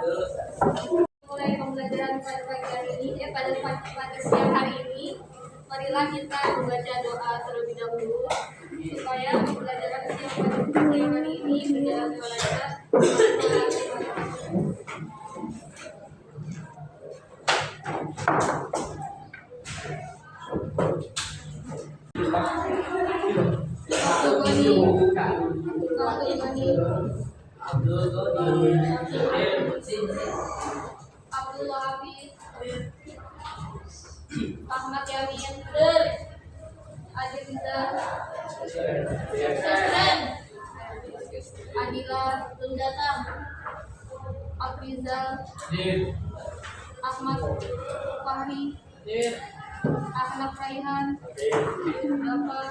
Mulai pembelajaran pada pagi hari ini, pada siang hari ini, marilah kita membaca doa terlebih dahulu supaya pembelajaran siang hari ini berjalan dengan lancar. Abdullah Habib, Ahmad Yamin, Adinda, Adila Lundatang, Afrizal, Ahmad Fahri, Ahmad Raihan, Bapak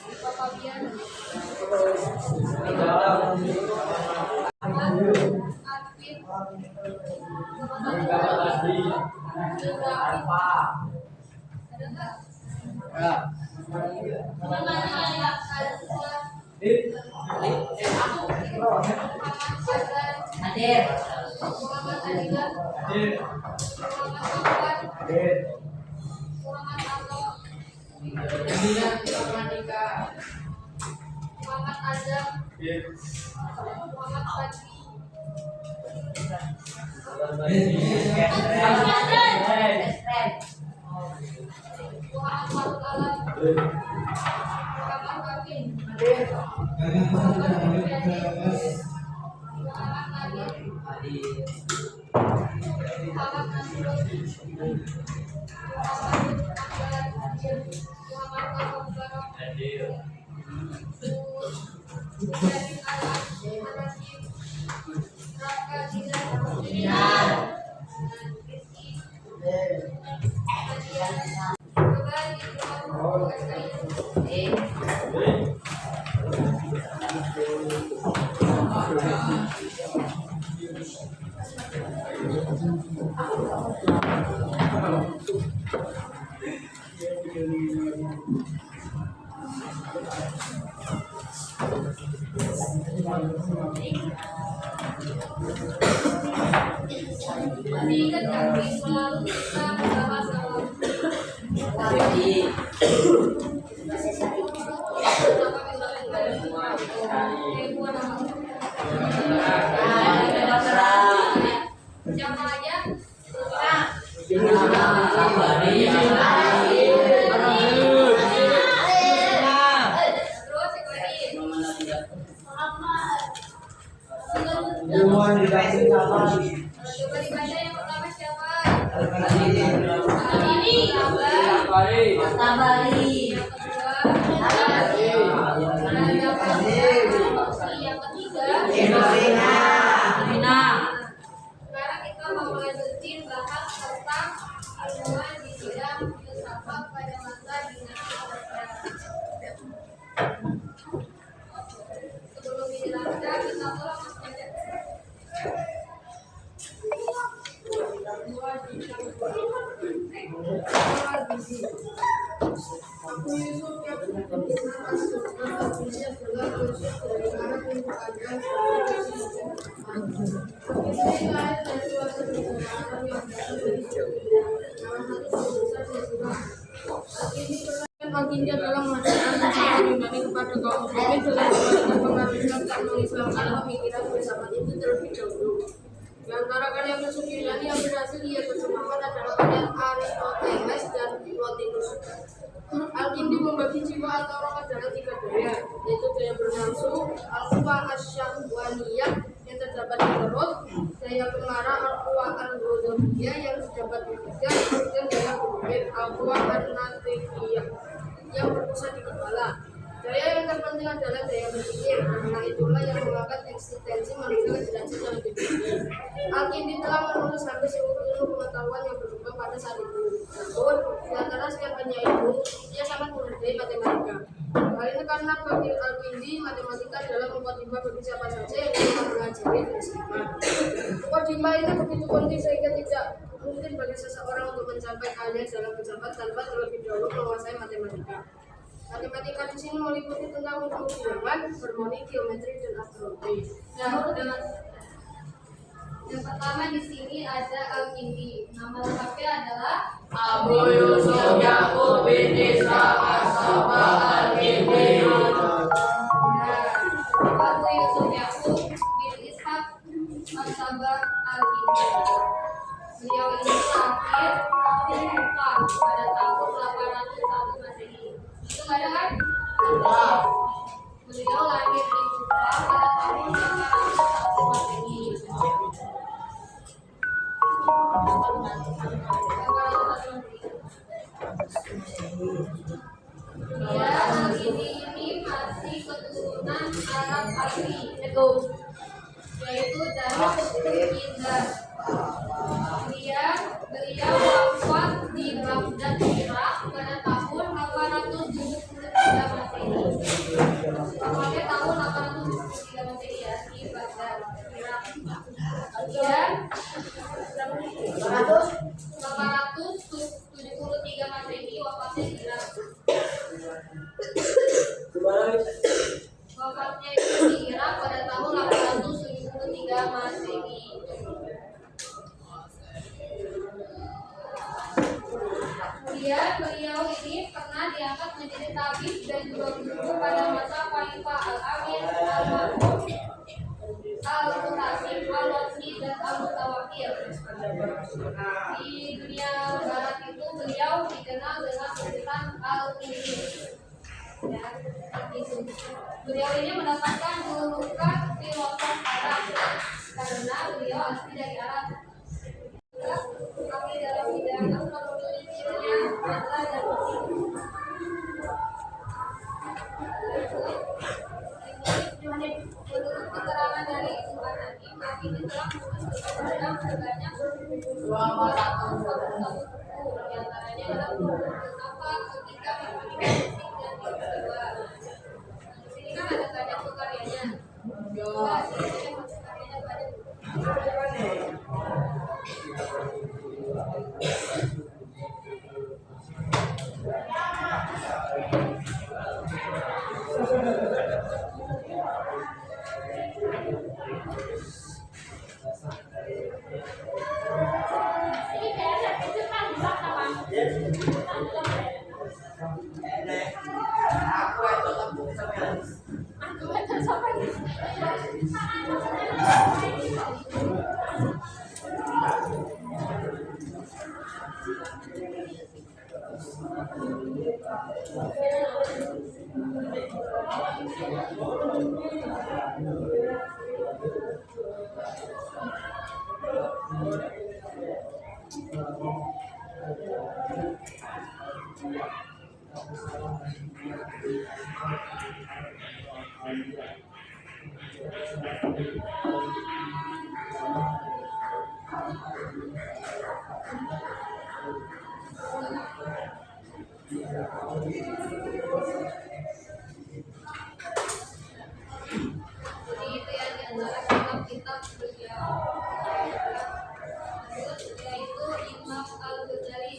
Dipa Fabian, Arif, Muhammad Adila, Muhammad Ato, Muhammad Azam, Muhammad Fadli, Muhammad Faruk Alam, Muhammad Kevin, Muhammad Mulyadi, Muhammad Nadir, Muhammad Nasrul, Muhammad Akbar, Muhammad Al-Barok, Muhammad Al-Arashid, Raka Dinar, Rizki, Masih ingat nggak minggu lalu kita membahas siapa aja? Coba dibaca yang pertama siapa? Tabari. Yang ketiga. Sekarang kita mau lanjutin bahas tentang ilmuwan di bidang filsafat pada masa dinasti Abbasiyah. Sebelum dijelaskan, kita tolong baca. Baginda dalam mengajarkan usaha pribadi kepada kaum muslimin dengan mengharuskan tak mengislamkan pemikiran filsafat itu terlebih dahulu. Di antara karya filsuf Yunani yang berhasil ia terjemahkan adalah karya Aristoteles dan Plotinus. Al-Kindi membagi jiwa atau roh ke dalam tiga daya, yaitu daya bernafsu, al-quwa asyahwaniyah yang terdapat di perut, daya pengarah al-quwa al-ghadabiyah yang terdapat di pikiran, dan daya berpikir al-quwa an-natifiyah yang berpusat di kepala. Daya yang terpenting adalah daya berpikir, karena itulah yang mengangkat eksistensi manusia ke derajat yang lebih tinggi. Al-Kindi telah menulis hampir seluruh ilmu pengetahuan yang berkembang pada saat itu. Namun, di antara sekian banyak ilmu, ia sangat menghargai matematika. Hal ini karena bagi Al-Kindi, matematika adalah mukadimah bagi siapa saja yang ingin mempelajari filsafat. Mukadimah ini begitu penting sehingga tidak mungkin bagi seseorang untuk mencapai keahlian dalam filsafat tanpa terlebih dahulu menguasai matematika. Matematika di sini meliputi tentang hitung bilangan, harmoni, geometri, dan astronomi. Yang pertama di sini ada Al-Kindi. Nama lengkapnya adalah Abu Yusuf Yakub bin Isa Asaba Al-Kindi. Abu Yusuf Yakub bin Ishaq Asaba Al-Kindi. Beliau ini lahir di Kufah pada tahun 801 Masehi. Itu nggak ada kan? Beliau lahir di Kufah pada tahun 801 Masehi. Ya, ini masih keturunan Arab asli, yaitu dari suku Indus. Beliau wafat di Baghdad, Irak pada tahun 873 Masehi. Wafatnya tahun 873 Masehi ya, di Baghdad, Irak. Kemudian 873 Masehi wafatnya di Irak. Wafatnya itu di Irak pada tahun 873 Masehi. Kemudian beliau ini pernah diangkat menjadi tabib dan juga guru pada masa Khalifah Al-Amin, Al-Mutasim, Al-Wasni, dan Al-Mutawakkil. Di dunia barat itu beliau dikenal dengan sebutan Al-Kindi. Ya, beliau ini mendapatkan julukan filosof Arab karena beliau asli dari Arab. Kami dalam bidang astronomi adalah dan menurut keterangan dari Tuhan Nabi, kami telah berpegang sebanyak 241 buku, diantaranya adalah buku apa ketika matematika fisik dan biologi. Di sini kan ada banyak tuh karyanya. Coba sini masuk karyanya banyak. Jadi itu yang diantara kitab-kitab beliau. Yaitu Imam Al-Ghazali.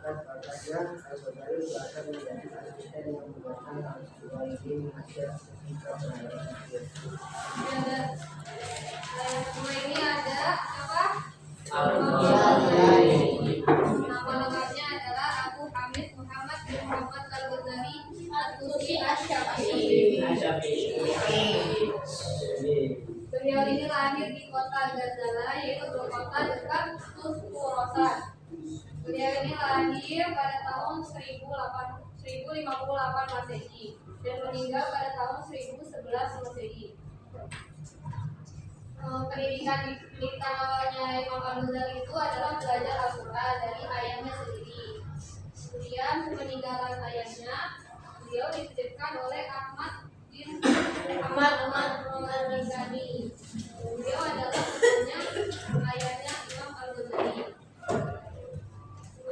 Atas bakatnya, Al-Ghazali juga akan menjadi asisten yang membuatkan Al-Zuhaili mengajar hingga berakhir. Kedua ini ada apa? Al-Ghazali. Nama lengkapnya adalah Abu Hamid Muhammad bin Muhammad Al-Ghazali At-Tusi Asy-Syafi'i. Beliau ini lahir di kota Ghazala, yaitu kota dekat Khorasan. Beliau ini lahir pada tahun 1058 Masehi dan meninggal pada tahun 1011 Masehi. Pendidikan di awalnya Imam Al-Ghazali itu adalah belajar Al-Quran dari ayahnya sendiri. Kemudian peninggalan ayahnya, beliau dititipkan oleh Ahmad Al-Ghazali. Beliau adalah putranya ayahnya Imam Al-Ghazali.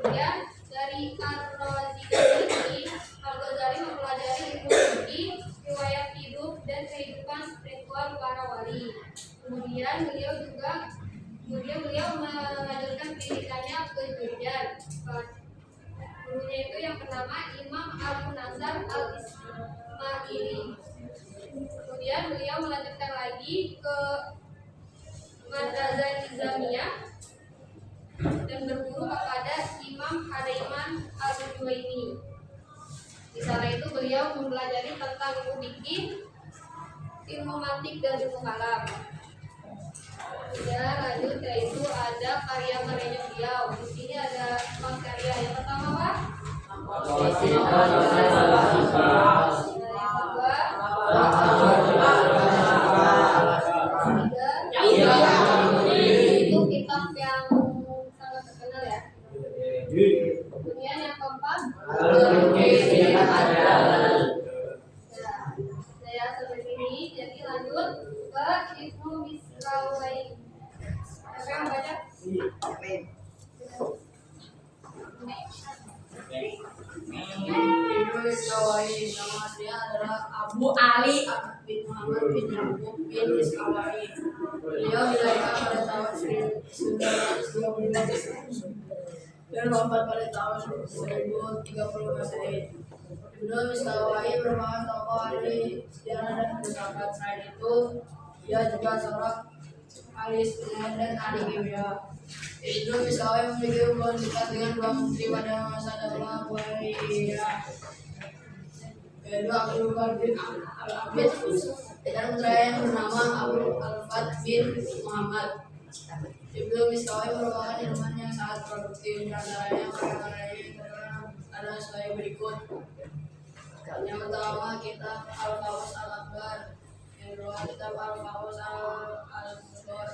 Kemudian dari Ar-Razi ini, Al-Ghazali mempelajari ilmu fikih, riwayat hidup dan kehidupan spiritual para wali. Kemudian beliau mengajarkan pendidikannya ke Jordan. Gurunya itu yang pertama Imam Al-Munazar Al-Ismaili. Kemudian beliau melanjutkan lagi ke Madrasah Nizamiyah dan berguru kepada Imam Hadaiman Al-Juwaini. Di sana itu beliau mempelajari tentang ilmu fikih, ilmu mantik dan ilmu kalam. Ya, lanjut yaitu ada karya-karyanya beliau. Di sini ada 4 karya. Yang pertama apa? Itu kitab yang sangat terkenal ya. Kemudian yang keempat, saya sampai sini. Jadi lanjut ke Ibnu Miskawai. Siapa yang baca? Ibnu Miskawai nama aslinya adalah Abu Ali bin Muhammad bin Yaqub bin Miskawai. Beliau dilahirkan pada tahun 1925 dan wafat pada tahun 1030 Masehi. Ibnu Miskawai merupakan tokoh ahli sejarah dan filsafat. Selain itu, dia juga seorang ahli sejarah dan ahli kimia. Ibnu Miskawai memiliki hubungan dekat dengan 2 menteri pada masa Daula Buhairiyah, yaitu Abdul Qadir Al-Abid dan putranya yang bernama Abu Al-Fat bin Muhammad. Ibnu Miskawai merupakan ilmuwan yang sangat produktif. Di antaranya karya-karyanya yang terkenal adalah sebagai berikut. Yang pertama kitab Al-Fawas Al-Akbar, yang kedua kitab Al-Fawas Al-Akbar,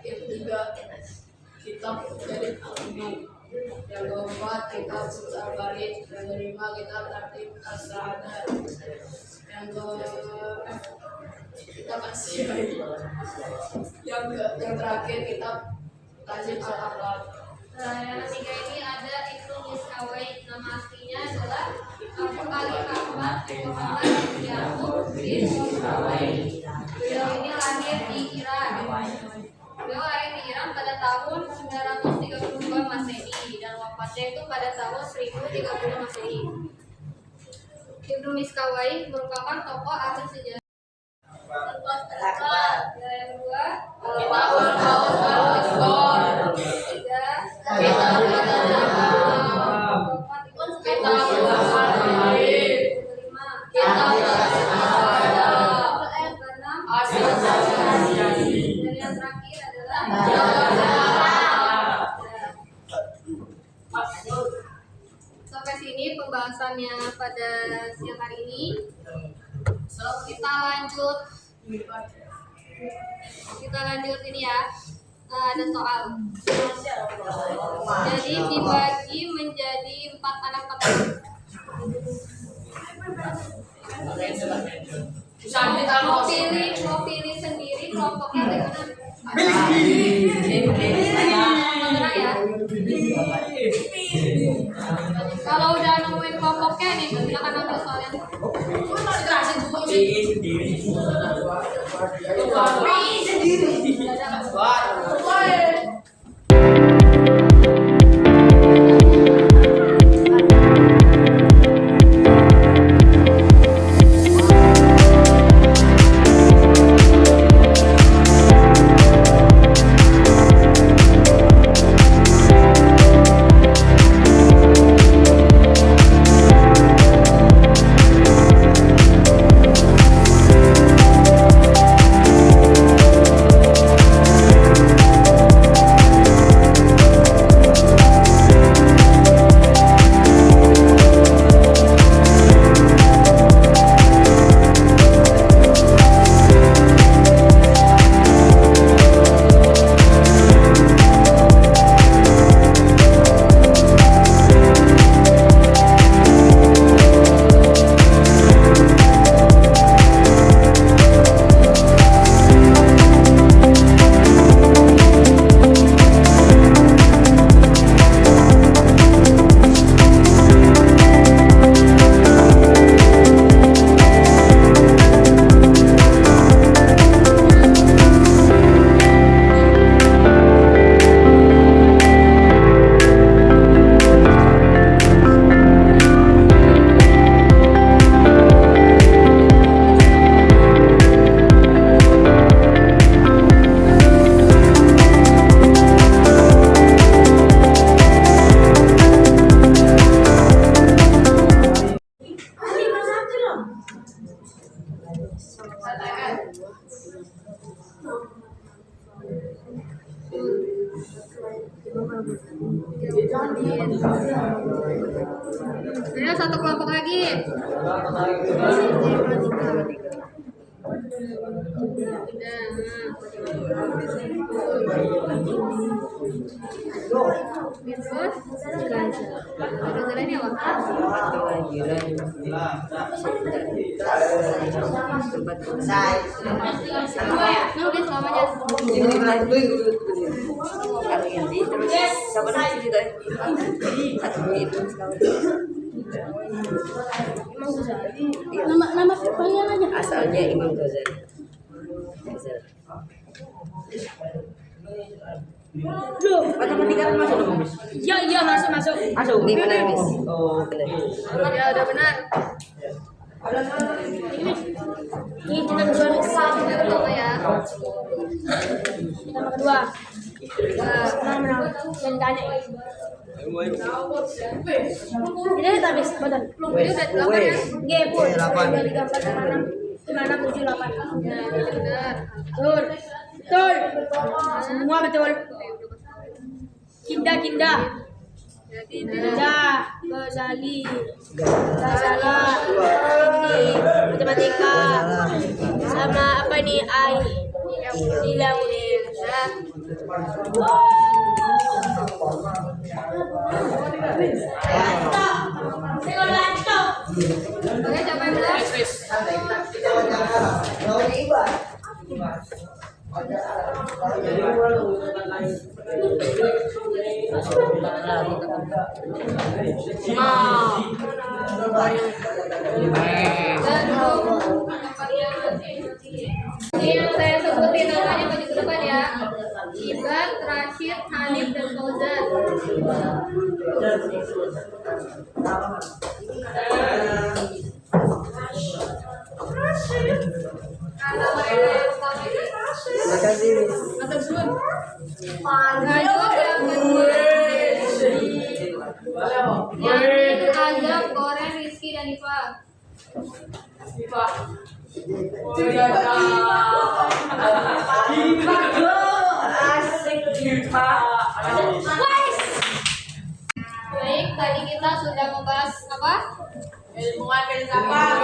yang ketiga kitab Jalil Al-Umum, yang keempat kitab Al-Farid, yang kelima kitab Tartib As-Sa'adah, yang kitab As-Sihai, yang terakhir kitab Tazim Al-Akhlaq. Yang ketiga ini ada Ibnu Miskawai. Nama aslinya adalah Abu Ali Ahmad Muhammad bin Yaqub bin Miskawai. Beliau ini lahir di Iran. Beliau lahir di Iran pada tahun 932 Masehi dan wafatnya itu pada tahun 1030 Masehi. Ibnu Miskawai merupakan tokoh ahli sejarah. Yang kedua, yang terakhir adalah sampai sini pembahasannya pada siang hari ini. So, kita lanjut ini ya. Ada soal. Jadi dibagi menjadi 4 anak petak. Mau pilih sendiri kelompoknya bagaimana? Ya. Kalau udah nemuin kelompoknya nih, silakan ambil soalnya. Sendiri. Ayo satu kelompok lagi. Ini apa? Nulis namanya. Nama panggilan aja. Asalnya Imam Ghazali. Matematika kan masuk dong, Miss? Iya masuk. Masuk. Ini benar, Miss. Oh, benar. Ya udah benar. Ini kita kedua Pertama ya. Kita kedua. Menang. Dan tanya. Ini habis badan. Ini udah 8 ya. Gepur. 3, 4, 5, 6, 7, 8. Nah, benar. Betul. Semua betul. Kinda. Ghazali. Salah. Ini matematika. Sama apa nih? Ilauddin. Oke, siapa yang benar? Ini yang saya sebutin namanya maju ke depan ya. Ibad, Rashid, Hanif, dan Fauzan. Yang Azam, Koren, Rizky, dan Iva. Baik, tadi kita sudah membahas apa? Ilmuwan filsafat.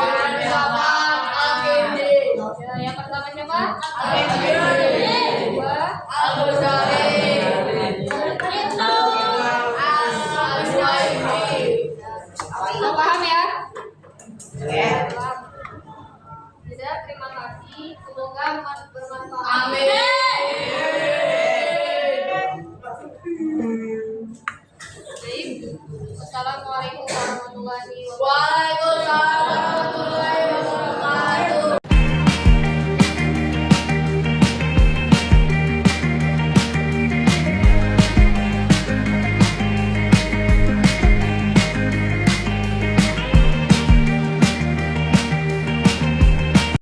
Ya, yang pertama siapa? Kedua, Sudah paham ya? Paham. Tidak, terima kasih. Semoga bermanfaat. Baik. Assalamualaikum warahmatullahi wabarakatuh.